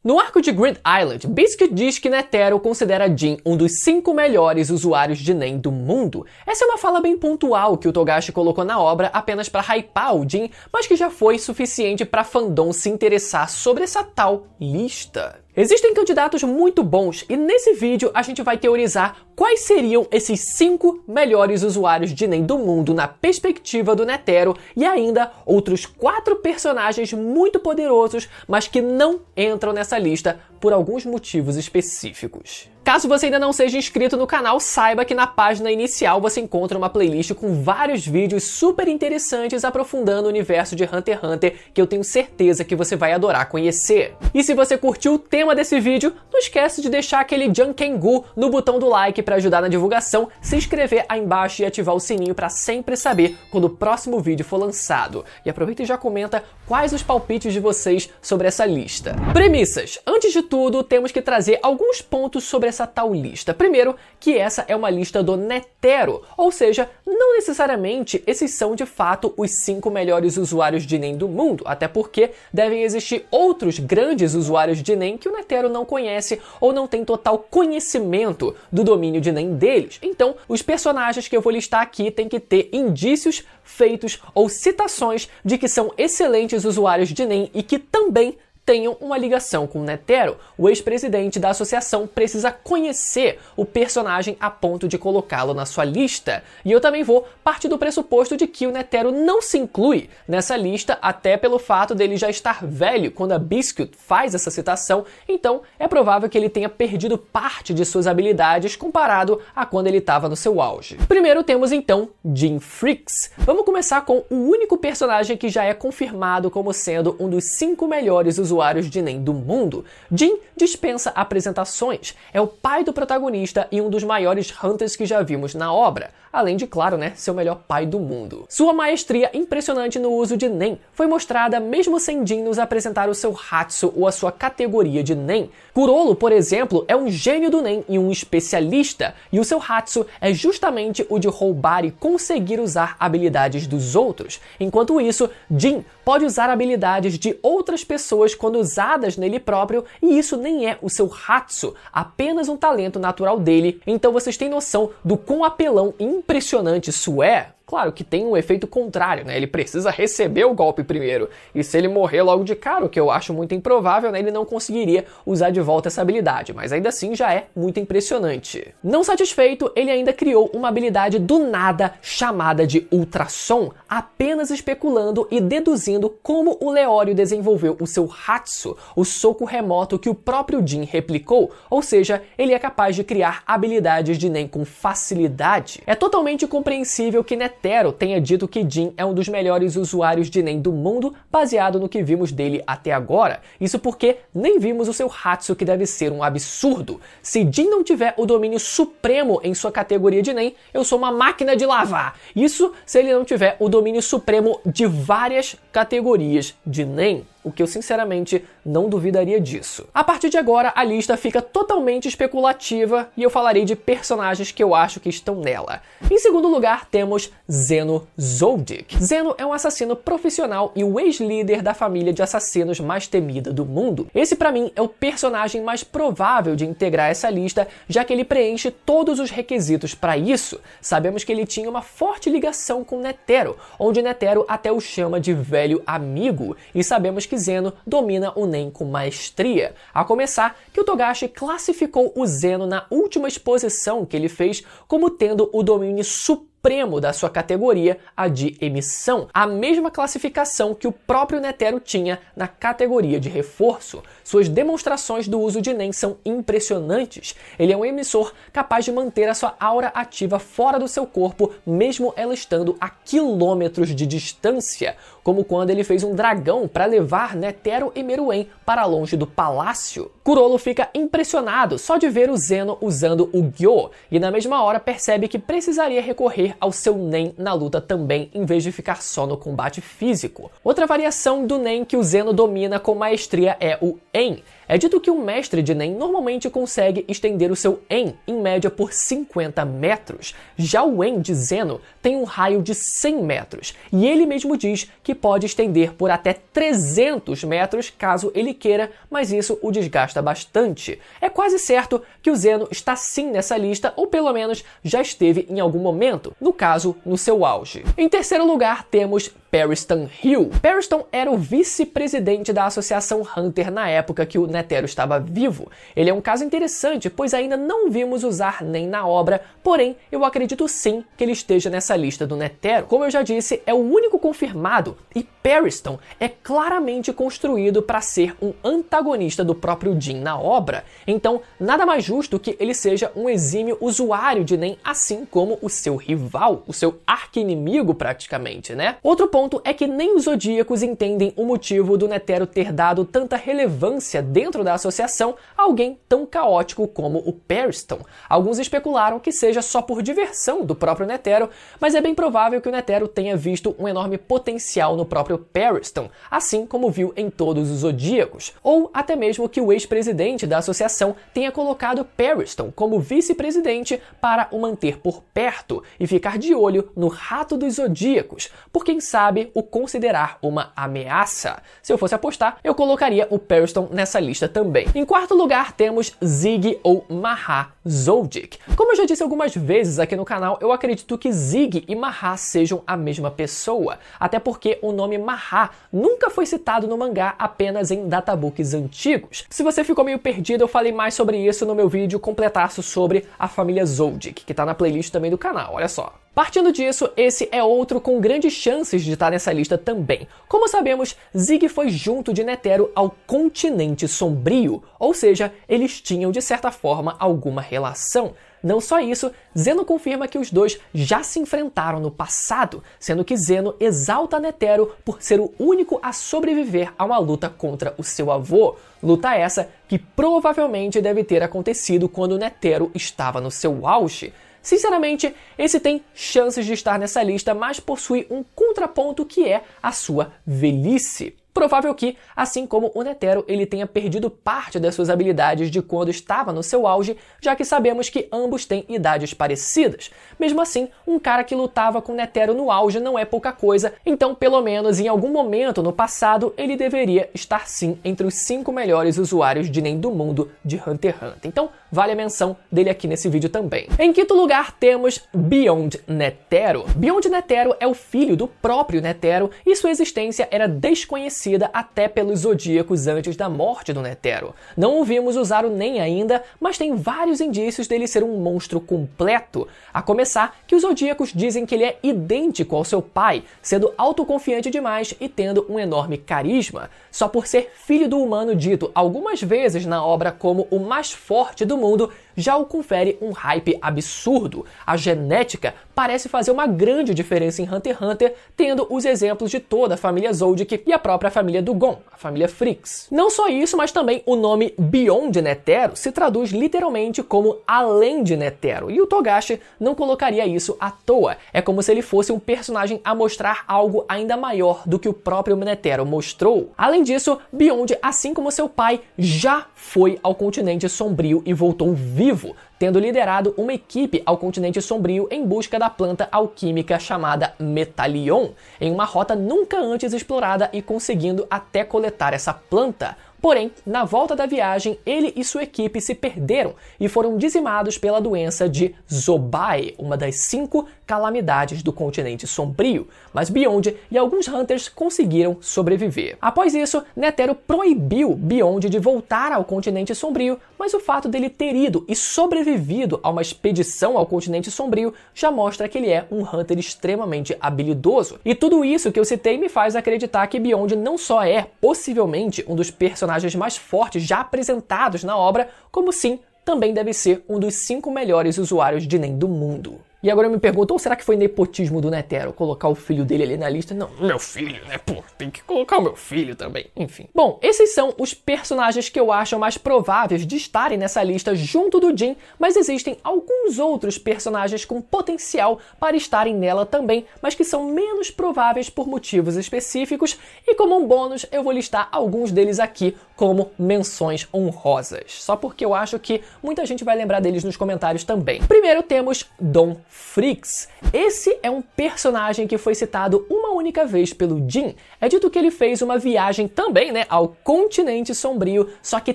No arco de Grid Island, Biscuit diz que Netero considera Jin um dos 5 melhores usuários de Nen do mundo. Essa é uma fala bem pontual que o Togashi colocou na obra apenas para hypar o Jin, mas que já foi suficiente para fandom se interessar sobre essa tal lista. Existem candidatos muito bons e nesse vídeo a gente vai teorizar quais seriam esses 5 melhores usuários de Nen do mundo na perspectiva do Netero e ainda outros 4 personagens muito poderosos, mas que não entram nessa lista por alguns motivos específicos. Caso você ainda não seja inscrito no canal, saiba que na página inicial você encontra uma playlist com vários vídeos super interessantes aprofundando o universo de Hunter x Hunter que eu tenho certeza que você vai adorar conhecer. E se você curtiu o tema desse vídeo, não esquece de deixar aquele Jankengu no botão do like para ajudar na divulgação, se inscrever aí embaixo e ativar o sininho para sempre saber quando o próximo vídeo for lançado. E aproveita e já comenta quais os palpites de vocês sobre essa lista. Premissas. Antes de tudo, temos que trazer alguns pontos sobre essa tal lista. Primeiro, que essa é uma lista do Netero, ou seja, não necessariamente esses são de fato os 5 melhores usuários de Nen do mundo, até porque devem existir outros grandes usuários de Nen que o Netero não conhece ou não tem total conhecimento do domínio de Nen deles. Então, os personagens que eu vou listar aqui têm que ter indícios, feitos ou citações de que são excelentes usuários de Nen e que também tenham uma ligação com o Netero. O ex-presidente da associação precisa conhecer o personagem a ponto de colocá-lo na sua lista. E eu também vou partir do pressuposto de que o Netero não se inclui nessa lista, até pelo fato dele já estar velho quando a Biscuit faz essa citação, então é provável que ele tenha perdido parte de suas habilidades comparado a quando ele estava no seu auge. Primeiro temos então Jin Freaks. Vamos começar com o único personagem que já é confirmado como sendo um dos 5 melhores usuários de Nen do mundo. Jin dispensa apresentações, é o pai do protagonista e um dos maiores Hunters que já vimos na obra, além de, claro, ser o melhor pai do mundo. Sua maestria impressionante no uso de Nen foi mostrada mesmo sem Jin nos apresentar o seu Hatsu ou a sua categoria de Nen. Kurolo, por exemplo, é um gênio do Nen e um especialista, e o seu Hatsu é justamente o de roubar e conseguir usar habilidades dos outros. Enquanto isso, Jin pode usar habilidades de outras pessoas quando usadas nele próprio, e isso nem é o seu Hatsu, apenas um talento natural dele. Então vocês têm noção do quão apelão e impressionante isso é? Claro que tem um efeito contrário, Ele precisa receber o golpe primeiro. E se ele morrer logo de cara, o que eu acho muito improvável, ele não conseguiria usar de volta essa habilidade. Mas ainda assim já é muito impressionante. Não satisfeito, ele ainda criou uma habilidade do nada chamada de Ultrassom, apenas especulando e deduzindo como o Leório desenvolveu o seu Hatsu, o soco remoto que o próprio Jin replicou. Ou seja, ele é capaz de criar habilidades de Nen com facilidade. É totalmente compreensível que Netero tenha dito que Jin é um dos melhores usuários de Nen do mundo, baseado no que vimos dele até agora. Isso porque nem vimos o seu Hatsu, que deve ser um absurdo. Se Jin não tiver o domínio supremo em sua categoria de Nen, eu sou uma máquina de lavar. Isso se ele não tiver o domínio supremo de várias categorias de Nen, o que eu sinceramente não duvidaria disso. A partir de agora, a lista fica totalmente especulativa e eu falarei de personagens que eu acho que estão nela. Em segundo lugar, temos Zeno Zoldyck. Zeno é um assassino profissional e o ex-líder da família de assassinos mais temida do mundo. Esse, pra mim, é o personagem mais provável de integrar essa lista, já que ele preenche todos os requisitos para isso. Sabemos que ele tinha uma forte ligação com Netero, onde Netero até o chama de velho amigo, e sabemos que Zeno domina o Nen com maestria. A começar que o Togashi classificou o Zeno na última exposição que ele fez como tendo o domínio supremo da sua categoria, a de emissão, a mesma classificação que o próprio Netero tinha na categoria de reforço. Suas demonstrações do uso de Nen são impressionantes. Ele é um emissor capaz de manter a sua aura ativa fora do seu corpo, mesmo ela estando a quilômetros de distância, como quando ele fez um dragão para levar Netero e Meruem para longe do palácio. Kurolo fica impressionado só de ver o Zeno usando o Gyo, e na mesma hora percebe que precisaria recorrer ao seu Nen na luta também, em vez de ficar só no combate físico. Outra variação do Nen que o Zeno domina com maestria é o En. É dito que um mestre de Nen normalmente consegue estender o seu En, em média, por 50 metros. Já o En de Zeno tem um raio de 100 metros, e ele mesmo diz que pode estender por até 300 metros caso ele queira, mas isso o desgasta bastante. É quase certo que o Zeno está sim nessa lista, ou pelo menos já esteve em algum momento, no caso, no seu auge. Em terceiro lugar, temos Periston Hill. Periston era o vice-presidente da Associação Hunter na época que o Netero estava vivo. Ele é um caso interessante, pois ainda não vimos usar Nen na obra, porém eu acredito sim que ele esteja nessa lista do Netero. Como eu já disse, é o único confirmado, e Periston é claramente construído para ser um antagonista do próprio Jin na obra, então nada mais justo que ele seja um exímio usuário de Nen, assim como o seu rival, o seu arqui-inimigo praticamente, né? Outro ponto é que nem os Zodíacos entendem o motivo do Netero ter dado tanta relevância dentro da associação a alguém tão caótico como o Periston. Alguns especularam que seja só por diversão do próprio Netero, mas é bem provável que o Netero tenha visto um enorme potencial no próprio Periston, assim como viu em todos os Zodíacos. Ou até mesmo que o ex-presidente da associação tenha colocado Periston como vice-presidente para o manter por perto e ficar de olho no rato dos Zodíacos, por quem sabe o considerar uma ameaça. Se eu fosse apostar, eu colocaria o Periston nessa lista também. Em quarto lugar, temos Zig ou Maha Zoldyck. Como eu já disse algumas vezes aqui no canal, eu acredito que Zig e Maha sejam a mesma pessoa, até porque o nome Maha nunca foi citado no mangá, apenas em databooks antigos. Se você ficou meio perdido, eu falei mais sobre isso no meu vídeo completaço sobre a família Zoldyck, que tá na playlist também do canal, olha só. Partindo disso, esse é outro com grandes chances de estar nessa lista também. Como sabemos, Zig foi junto de Netero ao Continente Sombrio, ou seja, eles tinham de certa forma alguma relação. Não só isso, Zeno confirma que os dois já se enfrentaram no passado, sendo que Zeno exalta Netero por ser o único a sobreviver a uma luta contra o seu avô. Luta essa que provavelmente deve ter acontecido quando Netero estava no seu auge. Sinceramente, esse tem chances de estar nessa lista, mas possui um contraponto que é a sua velhice. Provável que, assim como o Netero, ele tenha perdido parte das suas habilidades de quando estava no seu auge, já que sabemos que ambos têm idades parecidas. Mesmo assim, um cara que lutava com Netero no auge não é pouca coisa, então pelo menos em algum momento no passado ele deveria estar sim entre os 5 melhores usuários de Nen do mundo de Hunter x Hunter. Então vale a menção dele aqui nesse vídeo também. Em quinto lugar temos Beyond Netero. Beyond Netero é o filho do próprio Netero e sua existência era desconhecida até pelos Zodíacos antes da morte do Netero. Não o vimos usar o Nen ainda, mas tem vários indícios dele ser um monstro completo. A começar que os Zodíacos dizem que ele é idêntico ao seu pai, sendo autoconfiante demais e tendo um enorme carisma. Só por ser filho do humano dito algumas vezes na obra como o mais forte do mundo, já o confere um hype absurdo. A genética parece fazer uma grande diferença em Hunter x Hunter, tendo os exemplos de toda a família Zoldyck e a própria família do Gon, a família Frix. Não só isso, mas também o nome Beyond Netero se traduz literalmente como além de Netero, e o Togashi não colocaria isso à toa. É como se ele fosse um personagem a mostrar algo ainda maior do que o próprio Netero mostrou. Além disso, Beyond, assim como seu pai, já foi ao Continente Sombrio e voltou vivo, tendo liderado uma equipe ao Continente Sombrio em busca da planta alquímica chamada Metalion, em uma rota nunca antes explorada e conseguindo até coletar essa planta. Porém, na volta da viagem, ele e sua equipe se perderam e foram dizimados pela doença de Zobae, uma das 5 calamidades do Continente Sombrio, mas Beyond e alguns Hunters conseguiram sobreviver. Após isso, Netero proibiu Beyond de voltar ao Continente Sombrio, mas o fato dele ter ido e sobrevivido a uma expedição ao Continente Sombrio já mostra que ele é um Hunter extremamente habilidoso. E tudo isso que eu citei me faz acreditar que Beyond não só é, possivelmente, um dos personagens mais fortes já apresentados na obra, como sim, também deve ser um dos 5 melhores usuários de Nen do mundo. E agora eu me pergunto, ou será que foi nepotismo do Netero colocar o filho dele ali na lista? Não, meu filho, né? Pô, tem que colocar o meu filho também. Enfim. Bom, esses são os personagens que eu acho mais prováveis de estarem nessa lista junto do Jin, mas existem alguns outros personagens com potencial para estarem nela também, mas que são menos prováveis por motivos específicos, e como um bônus eu vou listar alguns deles aqui como menções honrosas, só porque eu acho que muita gente vai lembrar deles nos comentários também. Primeiro temos Don Freaks. Esse é um personagem que foi citado uma única vez pelo Jin. É dito que ele fez uma viagem também, né, ao continente sombrio, só que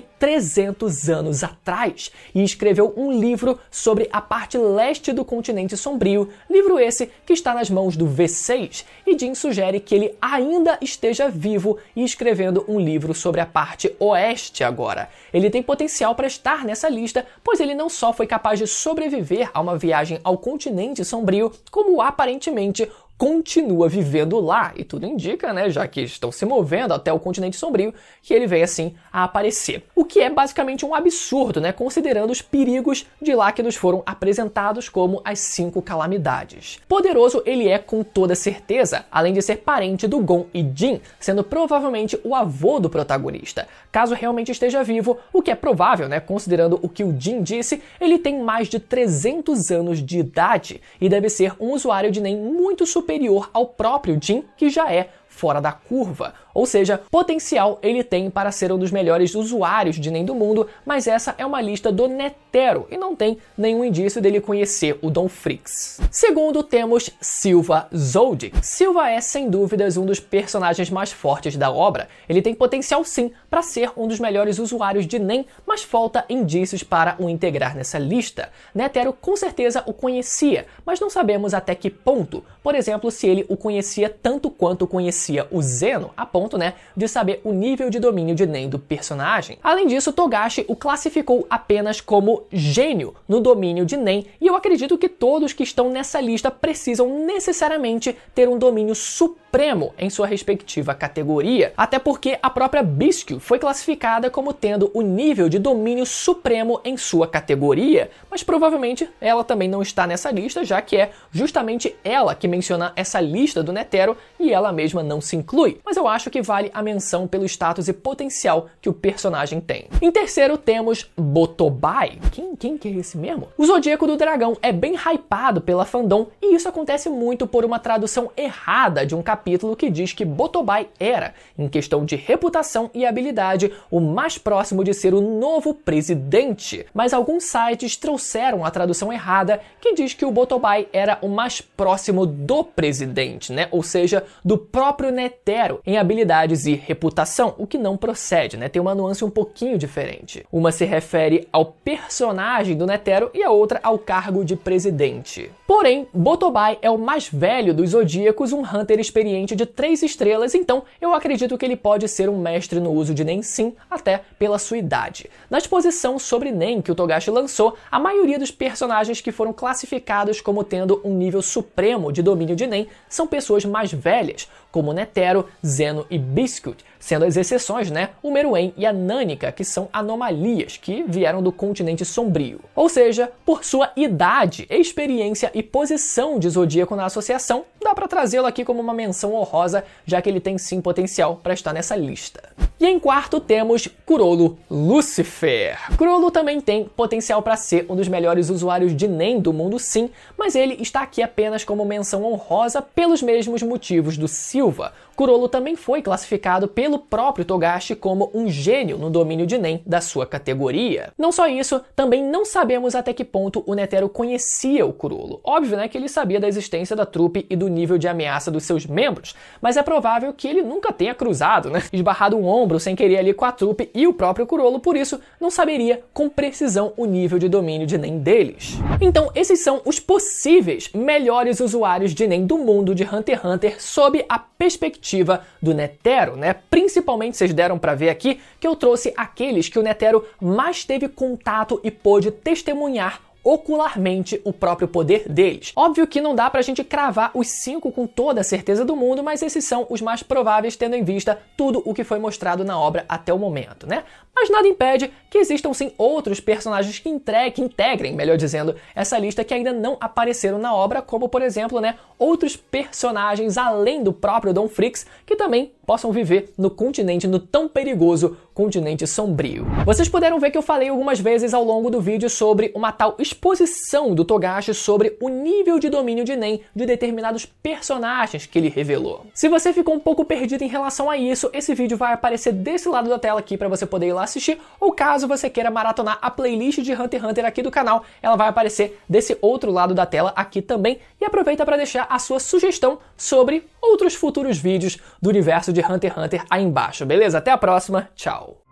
300 anos atrás, e escreveu um livro sobre a parte leste do continente sombrio, livro esse que está nas mãos do V6, e Jin sugere que ele ainda esteja vivo e escrevendo um livro sobre a parte oeste agora. Ele tem potencial para estar nessa lista, pois ele não só foi capaz de sobreviver a uma viagem ao continente sombrio, como aparentemente continua vivendo lá, e tudo indica, né, já que estão se movendo até o continente sombrio, que ele vem assim a aparecer. O que é basicamente um absurdo, né, considerando os perigos de lá que nos foram apresentados como as 5 calamidades. Poderoso ele é com toda certeza, além de ser parente do Gon e Jin, sendo provavelmente o avô do protagonista. Caso realmente esteja vivo, o que é provável, né, considerando o que o Jin disse, ele tem mais de 300 anos de idade e deve ser um usuário de Nen muito superior ao próprio Jin, que já é fora da curva. Ou seja, potencial ele tem para ser um dos melhores usuários de Nen do mundo, mas essa é uma lista do Netero e não tem nenhum indício dele conhecer o Don Freaks. Segundo, temos Silva Zoldyck. Silva é, sem dúvidas, um dos personagens mais fortes da obra. Ele tem potencial sim para ser um dos melhores usuários de Nen, mas falta indícios para o integrar nessa lista. Netero com certeza o conhecia, mas não sabemos até que ponto. Por exemplo, se ele o conhecia tanto quanto conhecia o Zeno, a ponto, né, de saber o nível de domínio de Nen do personagem. Além disso, Togashi o classificou apenas como gênio no domínio de Nen, e eu acredito que todos que estão nessa lista precisam necessariamente ter um domínio supremo em sua respectiva categoria, até porque a própria Biscuit foi classificada como tendo o nível de domínio supremo em sua categoria, mas provavelmente ela também não está nessa lista, já que é justamente ela que menciona essa lista do Netero e ela mesma não se inclui, mas eu acho que vale a menção pelo status e potencial que o personagem tem. Em terceiro temos Botobai. Quem que é esse mesmo? O Zodíaco do Dragão é bem hypado pela fandom e isso acontece muito por uma tradução errada de um capítulo que diz que Botobai era, em questão de reputação e habilidade, o mais próximo de ser o novo presidente. Mas alguns sites trouxeram a tradução errada que diz que o Botobai era o mais próximo do presidente, né? Ou seja, do próprio Netero em habilidades e reputação, o que não procede, né? Tem uma nuance um pouquinho diferente. Uma se refere ao personagem do Netero e a outra ao cargo de presidente. Porém, Botobai é o mais velho dos Zodíacos, um Hunter experiente de 3 estrelas, então eu acredito que ele pode ser um mestre no uso de Nen sim, até pela sua idade. Na exposição sobre Nen que o Togashi lançou, a maioria dos personagens que foram classificados como tendo um nível supremo de domínio de Nen são pessoas mais velhas, como Netero, Zeno e Biscuit, sendo as exceções, né, o Meruem e a Nânica, que são anomalias que vieram do continente sombrio. Ou seja, por sua idade, experiência e posição de Zodíaco na associação, dá para trazê-lo aqui como uma menção honrosa, já que ele tem sim potencial para estar nessa lista. E em quarto temos Kurolo Lucifer. Kurolo também tem potencial para ser um dos melhores usuários de Nen do mundo sim, mas ele está aqui apenas como menção honrosa pelos mesmos motivos do Silva. Kurolo também foi classificado pelo próprio Togashi como um gênio no domínio de Nen da sua categoria. Não só isso, também não sabemos até que ponto o Netero conhecia o Kurolo. Óbvio, né, que ele sabia da existência da trupe e do nível de ameaça dos seus membros, mas é provável que ele nunca tenha cruzado, né, esbarrado um ombro sem querer ali com a trupe e o próprio Kurolo, por isso não saberia com precisão o nível de domínio de Nen deles. Então esses são os possíveis melhores usuários de Nen do mundo de Hunter x Hunter sob a perspectiva do Netero, né? Principalmente vocês deram pra ver aqui que eu trouxe aqueles que o Netero mais teve contato e pôde testemunhar ocularmente o próprio poder deles. Óbvio que não dá pra gente cravar os 5 com toda a certeza do mundo, mas esses são os mais prováveis tendo em vista tudo o que foi mostrado na obra até o momento, né? mas nada impede que existam sim outros personagens que integrem, melhor dizendo, essa lista que ainda não apareceram na obra, como por exemplo, outros personagens além do próprio Don Fricks que também possam viver no tão perigoso continente sombrio. Vocês puderam ver que eu falei algumas vezes ao longo do vídeo sobre uma tal exposição do Togashi sobre o nível de domínio de Nen de determinados personagens que ele revelou. Se você ficou um pouco perdido em relação a isso, esse vídeo vai aparecer desse lado da tela aqui para você poder ir lá assistir, ou caso você queira maratonar a playlist de Hunter x Hunter aqui do canal, ela vai aparecer desse outro lado da tela aqui também, e aproveita para deixar a sua sugestão sobre outros futuros vídeos do universo de Hunter x Hunter aí embaixo, beleza? Até a próxima, tchau!